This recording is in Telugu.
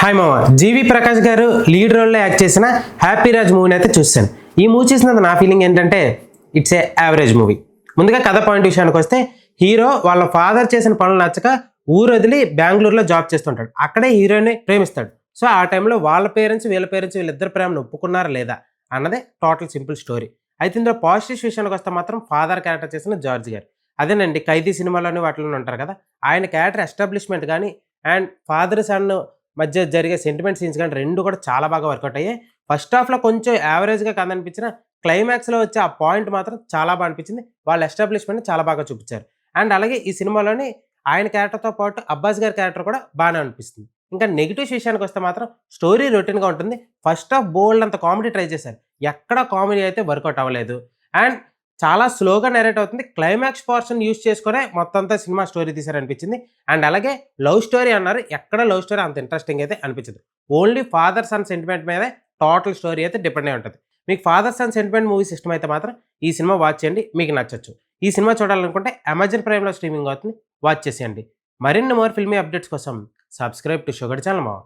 హాయ్ మామ జీవి ప్రకాష్ గారు లీడ్ రోల్లో యాక్ట్ చేసిన హ్యాపీ రాజ్ మూవీని అయితే చూశాను. ఈ మూవీ చూసినంత నా ఫీలింగ్ ఏంటంటే ఇట్స్ ఏ యావరేజ్ మూవీ. ముందుగా కథ పాయింట్ విషయానికి వస్తే హీరో వాళ్ళ ఫాదర్ చేసిన పనులు నచ్చక ఊరు వదిలి బెంగళూరులో జాబ్ చేస్తుంటాడు. అక్కడే హీరోని ప్రేమిస్తాడు. సో ఆ టైంలో వాళ్ళ పేరెంట్స్ వీళ్ళిద్దరు ప్రేమను ఒప్పుకున్నారా లేదా అన్నదే టోటల్ సింపుల్ స్టోరీ. అయితే ఇందులో పాజిటివ్స్ విషయానికి వస్తే మాత్రం ఫాదర్ క్యారెక్టర్ చేసిన జార్జ్ గారు, అదేనండి ఖైదీ సినిమాలోని వాటిలో ఉంటారు కదా, ఆయన క్యారెక్టర్ ఎస్టాబ్లిష్మెంట్ కానీ అండ్ ఫాదర్ సన్ మధ్య జరిగే సెంటిమెంట్ సీన్స్ కానీ రెండు కూడా చాలా బాగా వర్కౌట్ అయ్యాయి. ఫస్ట్ హాఫ్లో కొంచెం యావరేజ్గా కథ అనిపించిన క్లైమాక్స్లో వచ్చే ఆ పాయింట్ మాత్రం చాలా బాగా అనిపించింది. వాళ్ళ ఎస్టాబ్లిష్మెంట్ చాలా బాగా చూపించారు. అండ్ అలాగే ఈ సినిమాలోని ఆయన క్యారెక్టర్తో పాటు అబ్బాస్ గారి క్యారెక్టర్ కూడా బాగానే అనిపిస్తుంది. ఇంకా నెగిటివ్స్ విషయానికి వస్తే మాత్రం స్టోరీ రొటీన్గా ఉంటుంది. ఫస్ట్ హాఫ్ బోల్డ్ అంత కామెడీ ట్రై చేశారు, ఎక్కడ కామెడీ అయితే వర్కౌట్ అవ్వలేదు. అండ్ చాలా స్లోగా నెరేట్ అవుతుంది. క్లైమాక్స్ పోర్షన్ యూజ్ చేసుకునే మొత్తం అంతా సినిమా స్టోరీ తీశారనిపించింది. అండ్ అలాగే లవ్ స్టోరీ అన్నారు, ఎక్కడ లవ్ స్టోరీ అంత ఇంట్రెస్టింగ్ అయితే అనిపించదు. ఓన్లీ ఫాదర్ సన్ సెంటిమెంట్ మీదే టోటల్ స్టోరీ అయితే డిపెండ్ అయి ఉంటుంది. మీకు ఫాదర్ సన్ సెంటిమెంట్ మూవీస్ ఇష్టమైతే మాత్రం ఈ సినిమా వాచ్ చేయండి, మీకు నచ్చచ్చు. ఈ సినిమా చూడాలనుకుంటే అమెజాన్ ప్రైమ్లో స్ట్రీమింగ్ అవుతుంది, వాచ్ చేసేయండి. మరిన్ని మోర్ ఫిల్మీ అప్డేట్స్ కోసం సబ్స్క్రైబ్ టు షుగర్ ఛానల్ మా.